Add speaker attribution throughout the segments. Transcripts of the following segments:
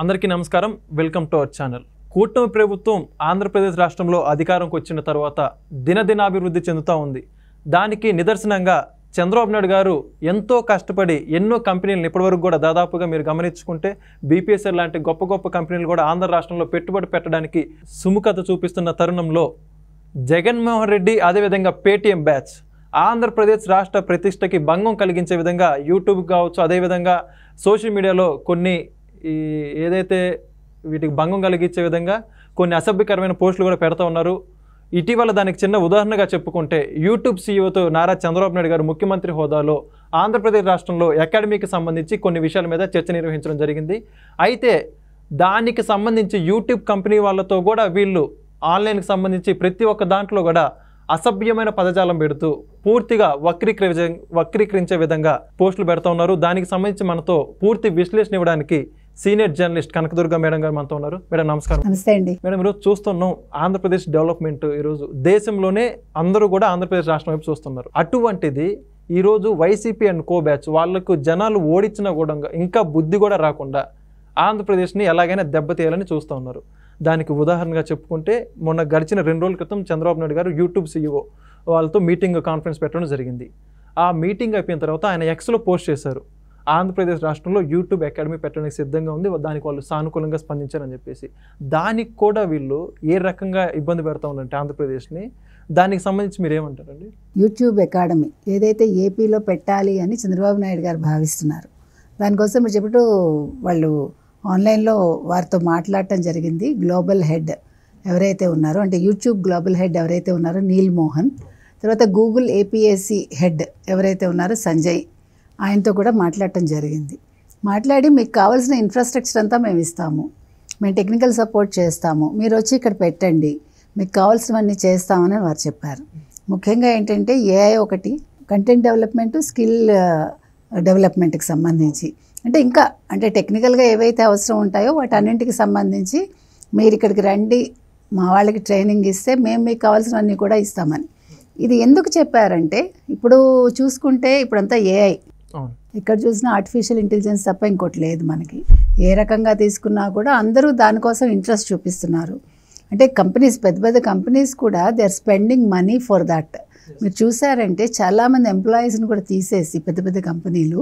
Speaker 1: అందరికీ నమస్కారం. Welcome to our channel. కూటమి ప్రభుత్వం ఆంధ్రప్రదేశ్ రాష్ట్రంలో అధికారంకి వచ్చిన తర్వాత దినదినాభివృద్ధి చెందుతూ ఉంది. దానికి నిదర్శనంగా చంద్రబాబు నాయుడు గారు ఎంతో కష్టపడి ఎన్నో కంపెనీలను ఇప్పటివరకు కూడా దాదాపుగా మీరు గమనించుకుంటే బీపీఎస్ఎల్ లాంటి గొప్ప గొప్ప కంపెనీలు కూడా ఆంధ్ర రాష్ట్రంలో పెట్టుబడి పెట్టడానికి సుముఖత చూపిస్తున్న తరుణంలో జగన్మోహన్ రెడ్డి అదేవిధంగా పేటీఎం బ్యాచ్ ఆంధ్రప్రదేశ్ రాష్ట్ర ప్రతిష్టకి భంగం కలిగించే విధంగా యూట్యూబ్ కావచ్చు, అదేవిధంగా సోషల్ మీడియాలో కొన్ని ఏదైతే వీటికి భంగం కలిగించే విధంగా కొన్ని అసభ్యకరమైన పోస్టులు కూడా పెడతా ఉన్నారు. ఇటీవల దానికి చిన్న ఉదాహరణగా చెప్పుకుంటే యూట్యూబ్ సీఈఓతో నారా చంద్రబాబు నాయుడు గారు ముఖ్యమంత్రి హోదాలో ఆంధ్రప్రదేశ్ రాష్ట్రంలో అకాడమీకి సంబంధించి కొన్ని విషయాల మీద చర్చ నిర్వహించడం జరిగింది. అయితే దానికి సంబంధించి యూట్యూబ్ కంపెనీ వాళ్ళతో కూడా వీళ్ళు ఆన్లైన్కి సంబంధించి ప్రతి ఒక్క దాంట్లో కూడా అసభ్యమైన పదజాలం పెడుతూ పూర్తిగా వక్రీకరించే విధంగా పోస్టులు పెడతా ఉన్నారు. దానికి సంబంధించి మనతో పూర్తి విశ్లేషణ ఇవ్వడానికి సీనియర్ జర్నలిస్ట్ కనకదుర్గ మేడం గారు మనతో ఉన్నారు. మేడం నమస్కారం.
Speaker 2: నమస్తే అండి.
Speaker 1: మేడం, ఈరోజు చూస్తున్నాం ఆంధ్రప్రదేశ్ డెవలప్మెంట్ ఈరోజు దేశంలోనే అందరూ కూడా ఆంధ్రప్రదేశ్ రాష్ట్రం వైపు చూస్తున్నారు. అటువంటిది ఈరోజు వైసీపీ అండ్ కో బ్యాచ్ వాళ్ళకు జనాలు ఓడించినా కూడా ఇంకా బుద్ధి కూడా రాకుండా ఆంధ్రప్రదేశ్ని ఎలాగైనా దెబ్బతీయాలని చూస్తూ ఉన్నారు. దానికి ఉదాహరణగా చెప్పుకుంటే మొన్న గడిచిన 2 రోజుల క్రితం చంద్రబాబు నాయుడు గారు యూట్యూబ్ సీఈఓ వాళ్ళతో కాన్ఫరెన్స్ పెట్టడం జరిగింది. ఆ మీటింగ్ అయిపోయిన తర్వాత ఆయన ఎక్స్లో పోస్ట్ చేశారు, ఆంధ్రప్రదేశ్ రాష్ట్రంలో యూట్యూబ్ అకాడమీ పెట్టడానికి సిద్ధంగా ఉంది, దానికి వాళ్ళు సానుకూలంగా స్పందించారని చెప్పేసి. దానికి కూడా వీళ్ళు ఏ రకంగా ఇబ్బంది పెడతా ఉన్నారంటే ఆంధ్రప్రదేశ్ని, దానికి సంబంధించి మీరు ఏమంటారండి?
Speaker 2: యూట్యూబ్ అకాడమీ ఏదైతే ఏపీలో పెట్టాలి అని చంద్రబాబు నాయుడు గారు భావిస్తున్నారు, దానికోసం మీరు చెప్పినట్టు వాళ్ళు ఆన్లైన్లో వారితో మాట్లాడటం జరిగింది. గ్లోబల్ హెడ్ ఎవరైతే ఉన్నారో, అంటే యూట్యూబ్ గ్లోబల్ హెడ్ ఎవరైతే ఉన్నారో నీల్ మోహన్, తర్వాత గూగుల్ ఏపీఎస్సి హెడ్ ఎవరైతే ఉన్నారో సంజయ్, ఆయనతో కూడా మాట్లాడటం జరిగింది. మాట్లాడి మీకు కావాల్సిన ఇన్ఫ్రాస్ట్రక్చర్ అంతా మేము ఇస్తాము, మేము టెక్నికల్ సపోర్ట్ చేస్తాము, మీరు వచ్చి ఇక్కడ పెట్టండి, మీకు కావాల్సినవన్నీ చేస్తామని వారు చెప్పారు. ముఖ్యంగా ఏంటంటే ఏఐ ఒకటి, కంటెంట్ డెవలప్మెంట్, స్కిల్ డెవలప్మెంట్కి సంబంధించి అంటే టెక్నికల్గా ఏవైతే అవసరం ఉంటాయో వాటన్నింటికి సంబంధించి మీరు ఇక్కడికి రండి, మా వాళ్ళకి ట్రైనింగ్ ఇస్తే మేము మీకు కావాల్సినవన్నీ కూడా ఇస్తామని. ఇది ఎందుకు చెప్పారంటే ఇప్పుడు చూసుకుంటే ఇప్పుడంతా ఏఐ, ఇక్కడ చూసినా ఆర్టిఫిషియల్ ఇంటెలిజెన్స్ తప్ప ఇంకోటి లేదు మనకి. ఏ రకంగా తీసుకున్నా కూడా అందరూ దానికోసం ఇంట్రెస్ట్ చూపిస్తున్నారు. అంటే కంపెనీస్, పెద్ద పెద్ద కంపెనీస్ కూడా they are spending money for that. మీరు చూసారంటే చాలామంది ఎంప్లాయీస్ని కూడా తీసేసి పెద్ద పెద్ద కంపెనీలు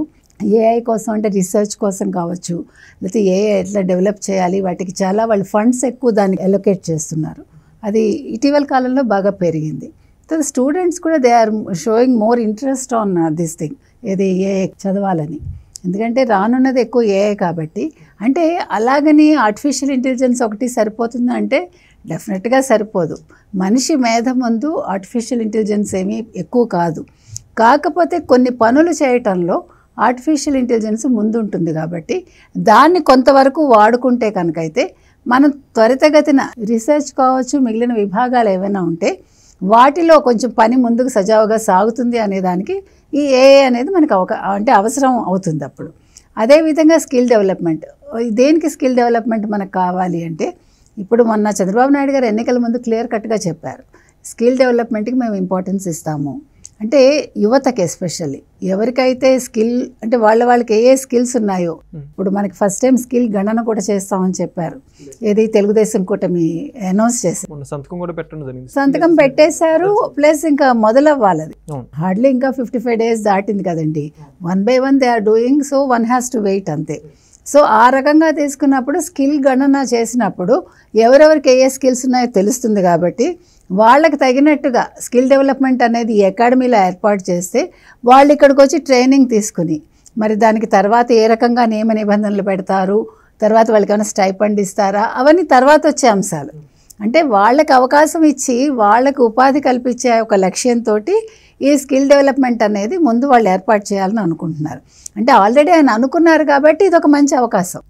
Speaker 2: ఏఐ కోసం, అంటే రీసెర్చ్ కోసం కావచ్చు, లేకపోతే ఏఐ ఎట్లా డెవలప్ చేయాలి, వాటికి చాలా వాళ్ళు ఫండ్స్ ఎక్కువ దానికి అలొకేట్ చేస్తున్నారు. అది ఇటీవల కాలంలో బాగా పెరిగింది. తర్వాత స్టూడెంట్స్ కూడా they are showing more interest on this thing, ఏది ఏఐ చదవాలని. ఎందుకంటే రానున్నది ఎక్కువ ఏఐ కాబట్టి. అంటే అలాగని ఆర్టిఫిషియల్ ఇంటెలిజెన్స్ ఒకటి సరిపోతుంది అంటే డెఫినెట్గా సరిపోదు. మనిషి మేధ ముందు ఆర్టిఫిషియల్ ఇంటెలిజెన్స్ ఏమీ ఎక్కువ కాదు. కాకపోతే కొన్ని పనులు చేయటంలో ఆర్టిఫిషియల్ ఇంటెలిజెన్స్ ముందుంటుంది కాబట్టి దాన్ని కొంతవరకు వాడుకుంటే కనుకైతే మనం త్వరితగతిన రీసెర్చ్ కావచ్చు, మిగిలిన విభాగాలు ఏమైనా ఉంటే వాటిలో కొంచెం పని ముందుకు సజావుగా సాగుతుంది అనేదానికి ఈ ఏఐ అనేది మనకు అవసరం అవుతుంది అప్పుడు. అదేవిధంగా స్కిల్ డెవలప్మెంట్, దేనికి స్కిల్ డెవలప్మెంట్ మనకు కావాలి అంటే ఇప్పుడు మొన్న చంద్రబాబు నాయుడు గారు ఎన్నికల ముందు క్లియర్ కట్గా చెప్పారు, స్కిల్ డెవలప్మెంట్కి మేము ఇంపార్టెన్స్ ఇస్తాము. అంటే యువతకి ఎస్పెషల్లీ ఎవరికైతే స్కిల్, అంటే వాళ్ళకి ఏ స్కిల్స్ ఉన్నాయో, ఇప్పుడు మనకి ఫస్ట్ టైం స్కిల్ గణన కూడా చేస్తామని చెప్పారు. ఏది తెలుగుదేశం కూటమి అనౌన్స్ చేసి సంతకం పెట్టేశారు. ప్లస్ ఇంకా మొదలవ్వాలి, హార్డ్లీ ఇంకా 55 days దాటింది కదండి. 1 by 1 they are doing, so 1 has to wait అంతే. సో ఆ రకంగా తీసుకున్నప్పుడు స్కిల్ గణన చేసినప్పుడు ఎవరెవరికి ఏ స్కిల్స్ ఉన్నాయో తెలుస్తుంది. కాబట్టి వాళ్ళకి తగినట్టుగా స్కిల్ డెవలప్మెంట్ అనేది ఈ అకాడమీలో ఏర్పాటు చేస్తే వాళ్ళు ఇక్కడికి వచ్చి ట్రైనింగ్ తీసుకుని మరి దానికి తర్వాత ఏ రకంగా నియమ నిబంధనలు పెడతారు, తర్వాత వాళ్ళకి ఏమైనా స్టైపెండ్ ఇస్తారా, అవన్నీ తర్వాత వచ్చే అంశాలు. అంటే వాళ్ళకి అవకాశం ఇచ్చి వాళ్ళకు ఉపాధి కల్పించే ఒక లక్ష్యంతో ఈ స్కిల్ డెవలప్మెంట్ అనేది ముందు వాళ్ళు ఏర్పాటు చేయాలని అనుకుంటున్నారు. అంటే ఆల్రెడీ ఆయన అనుకున్నారు కాబట్టి ఇది ఒక మంచి అవకాశం.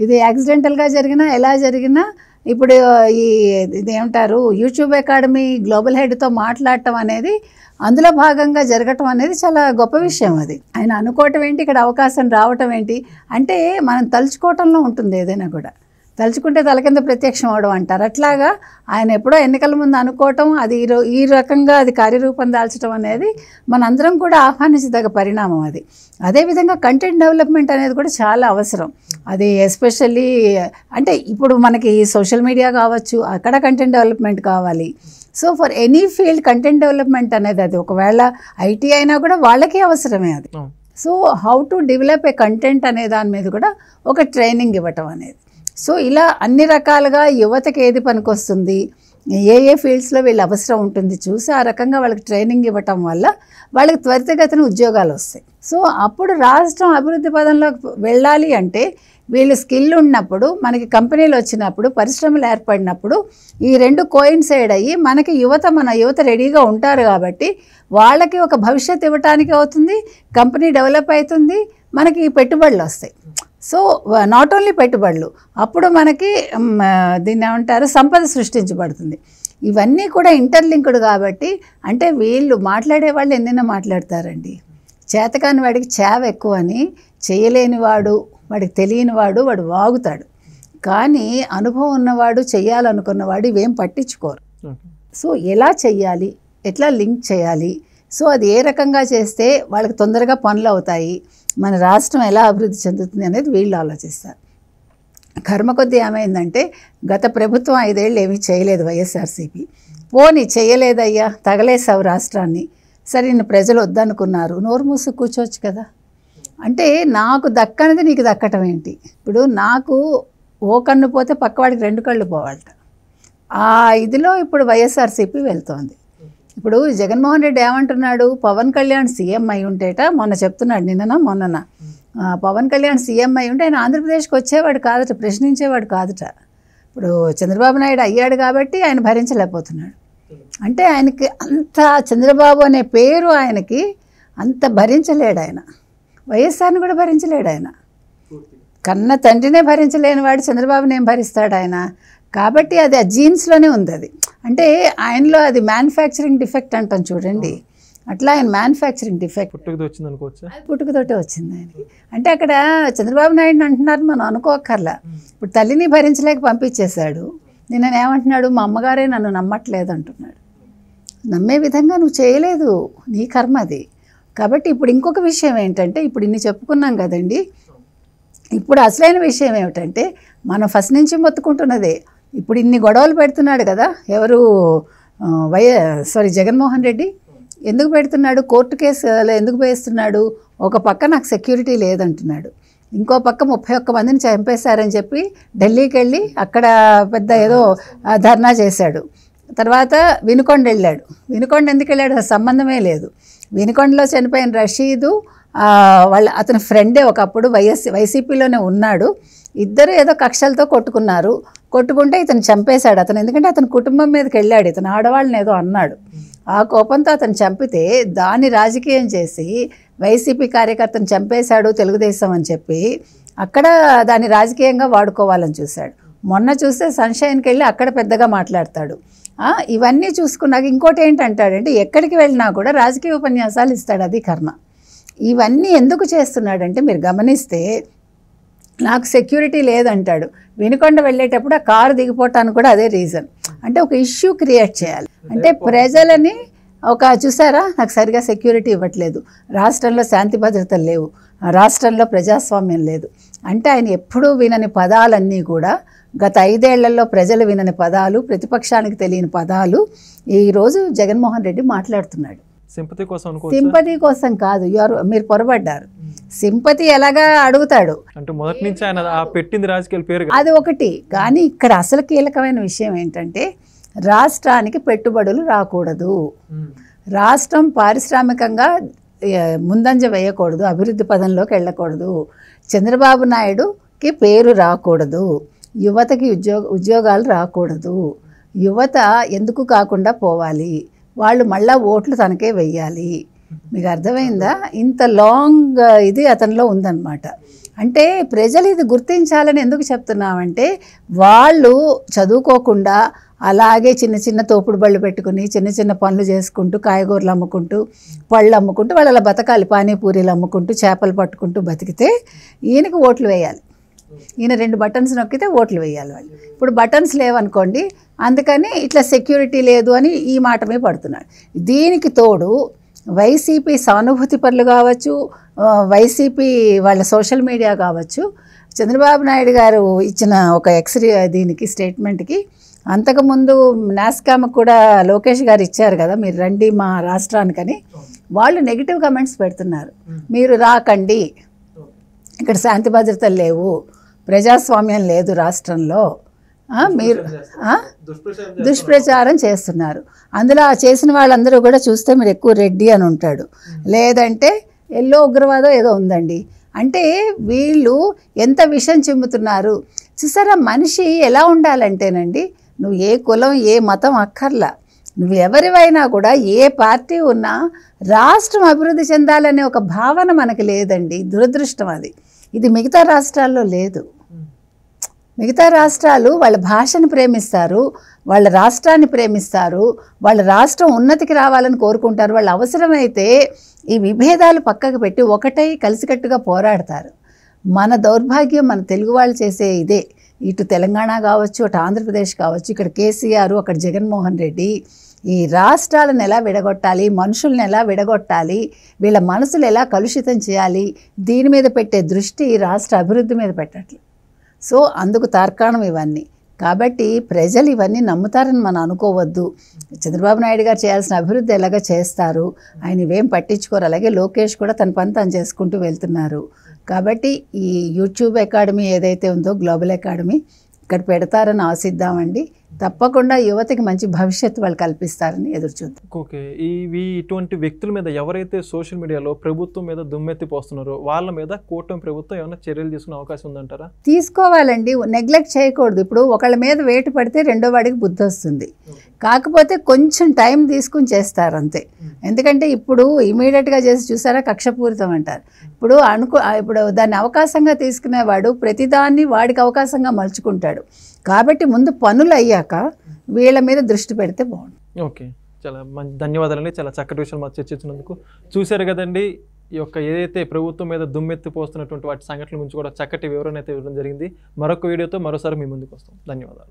Speaker 2: ఇది యాక్సిడెంటల్గా జరిగినా ఎలా జరిగినా ఇప్పుడు ఇదేమంటారు యూట్యూబ్ అకాడమీ గ్లోబల్ హెడ్తో మాట్లాడటం అనేది అందులో భాగంగా జరగటం అనేది చాలా గొప్ప విషయం. అది ఆయన అనుకోవటం ఏంటి, ఇక్కడ అవకాశం రావటం ఏంటి అంటే మనం తలుచుకోవటంలో ఉంటుంది. ఏదైనా కూడా తలుచుకుంటే తల కింద ప్రత్యక్షం అవడం అంటారు. అట్లాగా ఆయన ఎప్పుడో ఎన్నికల ముందు అనుకోవటం, అది ఈ రకంగా అది కార్యరూపం దాల్చడం అనేది మనందరం కూడా ఆహ్వానించదగ్గ పరిణామం అది. అదేవిధంగా కంటెంట్ డెవలప్మెంట్ అనేది కూడా చాలా అవసరం. అది ఎస్పెషల్లీ అంటే ఇప్పుడు మనకి సోషల్ మీడియా కావచ్చు, అక్కడ కంటెంట్ డెవలప్మెంట్ కావాలి. So for any field content development అనేది అది ఒకవేళ ఐటీ అయినా కూడా వాళ్ళకే అవసరమే అది. So how to develop a content అనే దాని మీద కూడా ఒక ట్రైనింగ్ ఇవ్వటం అనేది. సో ఇలా అన్ని రకాలుగా యువతకి ఏది పనికొస్తుంది, ఏ ఫీల్డ్స్లో వీళ్ళ అవసరం ఉంటుంది చూసి ఆ రకంగా వాళ్ళకి ట్రైనింగ్ ఇవ్వటం వల్ల వాళ్ళకి త్వరితగతిన ఉద్యోగాలు వస్తాయి. సో అప్పుడు రాష్ట్రం అభివృద్ధి పదంలోకి వెళ్ళాలి అంటే వీళ్ళు స్కిల్ ఉన్నప్పుడు, మనకి కంపెనీలు వచ్చినప్పుడు, పరిశ్రమలు ఏర్పడినప్పుడు ఈ రెండు కోయిన్సైడ్ అయ్యి మనకి మన యువత రెడీగా ఉంటారు కాబట్టి వాళ్ళకి ఒక భవిష్యత్తు ఇవ్వటానికి అవుతుంది, కంపెనీ డెవలప్ అవుతుంది, మనకి పెట్టుబడులు వస్తాయి. సో నాట్ ఓన్లీ పెట్టుబడులు, అప్పుడు మనకి దీన్ని ఏమంటారు సంపద సృష్టించబడుతుంది. ఇవన్నీ కూడా ఇంటర్లింక్డ్ కాబట్టి అంటే వీళ్ళు మాట్లాడే వాళ్ళు ఎన్నైనా మాట్లాడతారండి. చేతకాని వాడికి చేవ ఎక్కువ అని, చేయలేనివాడు వాడికి తెలియనివాడు వాడు వాగుతాడు. కానీ అనుభవం ఉన్నవాడు చేయాలనుకున్నవాడు ఇవేం పట్టించుకోరు. సో ఎలా చెయ్యాలి, ఎట్లా లింక్ చేయాలి, సో అది ఏ రకంగా చేస్తే వాళ్ళకి తొందరగా పనులు అవుతాయి, మన రాష్ట్రం ఎలా అభివృద్ధి చెందుతుంది అనేది వీళ్ళు ఆలోచిస్తారు. కర్మ కొద్దీ ఏమైందంటే గత ప్రభుత్వం 5 ఏళ్ళు ఏమీ చేయలేదు వైఎస్ఆర్సీపీ. పోనీ చేయలేదయ్యా, తగలేసావు రాష్ట్రాన్ని, సరే నిన్ను ప్రజలు వద్దనుకున్నారు, నోరు మూసి కూర్చోవచ్చు కదా. అంటే నాకు దక్కనిది నీకు దక్కటం ఏంటి? ఇప్పుడు నాకు ఓ కన్ను పోతే పక్కవాడికి 2 కళ్ళు పోవాలట. ఆ ఇదిలో ఇప్పుడు వైఎస్ఆర్సీపీ వెళ్తోంది. ఇప్పుడు జగన్మోహన్ రెడ్డి ఏమంటున్నాడు, పవన్ కళ్యాణ్ సీఎం అయి ఉంటేట, మొన్న చెప్తున్నాడు మొన్నన పవన్ కళ్యాణ్ సీఎం అయి ఉంటే ఆయన ఆంధ్రప్రదేశ్కి వచ్చేవాడు కాదట, ప్రశ్నించేవాడు కాదట. ఇప్పుడు చంద్రబాబు నాయుడు అయ్యాడు కాబట్టి ఆయన భరించలేకపోతున్నాడు. అంటే ఆయనకి అంత చంద్రబాబు అనే పేరు ఆయనకి అంత భరించలేడు ఆయన. వైఎస్ఆర్ని కూడా భరించలేడు ఆయన. కన్న తండ్రినే భరించలేని వాడు చంద్రబాబుని ఏం భరిస్తాడు ఆయన? కాబట్టి అది ఆ జీన్స్లోనే ఉంది. అది అంటే ఆయనలో అది మ్యానుఫ్యాక్చరింగ్ డిఫెక్ట్ అంటాం చూడండి, అట్లా ఆయన మ్యానుఫ్యాక్చరింగ్ డిఫెక్ట్ పుట్టుకతోటే వచ్చింది ఆయనకి. అంటే అక్కడ చంద్రబాబు నాయుడు అంటున్నారు, మనం అనుకోకర్లా. ఇప్పుడు తల్లిని భరించలేక పంపించేశాడు. నిన్న ఏమంటున్నాడు, మా అమ్మగారే నన్ను నమ్మట్లేదు అంటున్నాడు. నమ్మే విధంగా నువ్వు చేయలేదు, నీ కర్మ అది. కాబట్టి ఇప్పుడు ఇంకొక విషయం ఏంటంటే, ఇప్పుడు ఇన్ని చెప్పుకున్నాం కదండి, ఇప్పుడు అసలైన విషయం ఏమిటంటే మనం ఫస్ట్ నుంచి మొత్తుకుంటున్నదే. ఇప్పుడు ఇన్ని గొడవలు పెడుతున్నాడు కదా ఎవరు జగన్మోహన్ రెడ్డి. ఎందుకు పెడుతున్నాడు? కోర్టు కేసులో ఎందుకు వేస్తున్నాడు? ఒక పక్క నాకు సెక్యూరిటీ లేదంటున్నాడు, ఇంకో పక్క 31 మందిని చంపేశారని చెప్పి ఢిల్లీకి వెళ్ళి అక్కడ పెద్ద ఏదో ధర్నా చేశాడు. తర్వాత వినుకొండ వెళ్ళాడు. వినుకొండ ఎందుకు వెళ్ళాడు? సంబంధమే లేదు. వినుకొండలో చనిపోయిన రషీదు అతని ఫ్రెండే ఒకప్పుడు వైసీపీలోనే ఉన్నాడు. ఇద్దరు ఏదో కక్షలతో కొట్టుకుంటే ఇతను చంపేశాడు అతను. ఎందుకంటే అతని కుటుంబం మీదకి వెళ్ళాడు, ఇతను ఆడవాళ్ళని ఏదో అన్నాడు. ఆ కోపంతో అతను చంపితే దాన్ని రాజకీయం చేసి వైసీపీ కార్యకర్తను చంపేశాడు తెలుగుదేశం అని చెప్పి అక్కడ దాన్ని రాజకీయంగా వాడుకోవాలని చూశాడు. మొన్న చూస్తే సన్షైన్కి వెళ్ళి అక్కడ పెద్దగా మాట్లాడతాడు. ఇవన్నీ చూసుకున్నాక ఇంకోటి ఏంటంటాడంటే ఎక్కడికి వెళ్ళినా కూడా రాజకీయ ఉపన్యాసాలు ఇస్తాడు. అది కర్మ. ఇవన్నీ ఎందుకు చేస్తున్నాడంటే మీరు గమనిస్తే నాకు సెక్యూరిటీ లేదంటాడు. వినుకొండ వెళ్ళేటప్పుడు ఆ కారు దిగిపోవటానికి కూడా అదే రీజన్. అంటే ఒక ఇష్యూ క్రియేట్ చేయాలి. అంటే ప్రజలని చూసారా, నాకు సరిగా సెక్యూరిటీ ఇవ్వట్లేదు, రాష్ట్రంలో శాంతి భద్రతలు లేవు, రాష్ట్రంలో ప్రజాస్వామ్యం లేదు అంటే ఆయన ఎప్పుడూ వినని పదాలన్నీ కూడా గత 5 ఏళ్లలో ప్రజలు వినని పదాలు, ప్రతిపక్షానికి తెలియని పదాలు ఈరోజు జగన్మోహన్ రెడ్డి మాట్లాడుతున్నాడు. సింపతి కోసం కాదు, మీరు పొరపడ్డారు. సింపతి ఎలాగా అడుగుతాడు
Speaker 1: అంటే మొదటి నుంచి ఆయన పెట్టింది రాజకీయాల పేరు
Speaker 2: అది ఒకటి. కానీ ఇక్కడ అసలు కీలకమైన విషయం ఏంటంటే రాష్ట్రానికి పెట్టుబడులు రాకూడదు, రాష్ట్రం పారిశ్రామికంగా ముందంజ వేయకూడదు, అభివృద్ధి పదంలోకి వెళ్ళకూడదు, చంద్రబాబు నాయుడుకి పేరు రాకూడదు, యువతకి ఉద్యోగాలు రాకూడదు, యువత ఎందుకు కాకుండా పోవాలి, వాళ్ళు మళ్ళా ఓట్లు తనకే వెయ్యాలి. మీకు అర్థమైందా? ఇంత లాంగ్ ఇది అతనిలో ఉందన్నమాట. అంటే ప్రజలు ఇది గుర్తించాలని ఎందుకు చెప్తున్నామంటే వాళ్ళు చదువుకోకుండా అలాగే చిన్న చిన్న తోపుడు బళ్ళు పెట్టుకుని చిన్న చిన్న పనులు చేసుకుంటూ కాయగూరలు అమ్ముకుంటూ పళ్ళు అమ్ముకుంటూ వాళ్ళు అలా బతకాలి, పానీపూరీలు అమ్ముకుంటూ చేపలు పట్టుకుంటూ బతికితే ఈయనకు ఓట్లు వేయాలి. ఈయన 2 బటన్స్ నొక్కితే ఓట్లు వేయాలి వాళ్ళు. ఇప్పుడు బటన్స్ లేవనుకోండి, అందుకని ఇట్లా సెక్యూరిటీ లేదు అని ఈ మాట మీద పడుతున్నాడు. దీనికి తోడు వైసీపీ సానుభూతి పరులు కావచ్చు, వైసీపీ వాళ్ళ సోషల్ మీడియా కావచ్చు, చంద్రబాబు నాయుడు గారు ఇచ్చిన ఒక దీనికి స్టేట్మెంట్కి అంతకుముందు నాస్కామ్ కూడా లోకేష్ గారు ఇచ్చారు కదా, మీరు రండి మా రాష్ట్రానికని, వాళ్ళు నెగిటివ్ కమెంట్స్ పెడుతున్నారు. మీరు రాకండి, ఇక్కడ శాంతి భద్రతలు లేవు, ప్రజాస్వామ్యం లేదు రాష్ట్రంలో, మీరు దుష్ప్రచారం చేస్తున్నారు. అందులో చేసిన వాళ్ళందరూ కూడా చూస్తే మీరు ఎక్కువ రెడ్డి అని ఉంటాడు, లేదంటే ఎల్లో ఉగ్రవాదం ఏదో ఉందండి. అంటే వీళ్ళు ఎంత విషం చిమ్ముతున్నారు చూసారా. మనిషి ఎలా ఉండాలంటేనండి, నువ్వు ఏ కులం ఏ మతం అక్కర్లా, నువ్వు ఎవరివైనా కూడా ఏ పార్టీ ఉన్నా రాష్ట్రం అభివృద్ధి చెందాలనే ఒక భావన మనకి లేదండి. దురదృష్టం అది. ఇది మిగతా రాష్ట్రాల్లో లేదు. మిగతా రాష్ట్రాలు వాళ్ళ భాషను ప్రేమిస్తారు, వాళ్ళ రాష్ట్రాన్ని ప్రేమిస్తారు, వాళ్ళ రాష్ట్రం ఉన్నతికి రావాలని కోరుకుంటారు. వాళ్ళు అవసరమైతే ఈ విభేదాలు పక్కకు పెట్టి ఒకటై కలిసికట్టుగా పోరాడతారు. మన దౌర్భాగ్యం మన తెలుగు వాళ్ళు చేసే ఇదే. ఇటు తెలంగాణ కావచ్చు, అటు ఆంధ్రప్రదేశ్ కావచ్చు, ఇక్కడ కేసీఆర్, అక్కడ జగన్మోహన్ రెడ్డి ఈ రాష్ట్రాలను ఎలా విడగొట్టాలి, మనుషుల్ని ఎలా విడగొట్టాలి, వీళ్ళ మనసులు ఎలా కలుషితం చేయాలి, దీని మీద పెట్టే దృష్టి రాష్ట్ర అభివృద్ధి మీద పెట్టట్లేదు. సో అందుకు తార్కాణం ఇవన్నీ. కాబట్టి ప్రజలు ఇవన్నీ నమ్ముతారని మనం అనుకోవద్దు. చంద్రబాబు నాయుడు గారు చేయాల్సిన అభివృద్ధి ఎలాగ చేస్తారు, ఆయన ఇవేం పట్టించుకోరు. అలాగే లోకేష్ కూడా తన పని తను చేసుకుంటూ వెళ్తున్నారు. కాబట్టి ఈ యూట్యూబ్ అకాడమీ ఏదైతే ఉందో, గ్లోబల్ అకాడమీ, ఇక్కడ పెడతారని ఆశిద్దామండి. తప్పకుండా యువతకి మంచి భవిష్యత్తు వాళ్ళు కల్పిస్తారని ఎదురు చూద్దాం.
Speaker 1: ఓకే, ఇటువంటి వ్యక్తుల మీద ఎవరైతే సోషల్ మీడియాలో ప్రభుత్వం మీద దుమ్మెత్తి పోస్తున్నారో వాళ్ళ మీద కూటమి ప్రభుత్వం ఏమైనా చర్యలు తీసుకునే అవకాశం ఉందంటారా?
Speaker 2: తీసుకోవాలండి, నెగ్లెక్ట్ చేయకూడదు. ఇప్పుడు ఒకళ్ళ మీద వేటు పడితే రెండో వాడికి బుద్ధి వస్తుంది. కాకపోతే కొంచెం టైం తీసుకుని చేస్తారు అంతే. ఎందుకంటే ఇప్పుడు ఇమీడియట్గా చేసి చూసారా కక్షపూరితం అంటారు. ఇప్పుడు దాన్ని అవకాశంగా తీసుకునేవాడు ప్రతిదాన్ని వాడికి అవకాశంగా మలుచుకుంటాడు. కాబట్టి ముందు పనులు అయ్యాక వీళ్ళ మీద దృష్టి పెడితే బాగుంటుంది.
Speaker 1: ఓకే, చాలా మంచి ధన్యవాదాలండి. చాలా చక్కటి విషయాలు మాకు చర్చించినందుకు. చూశారు కదండి, ఈ యొక్క ఏదైతే ప్రభుత్వం మీద దుమ్మెత్తి పోస్తున్నటువంటి వాటి సంఘటనల గురించి కూడా చక్కటి వివరణ అయితే ఇవ్వడం జరిగింది. మరొక వీడియోతో మరోసారి మీ ముందుకు వస్తాం. ధన్యవాదాలు.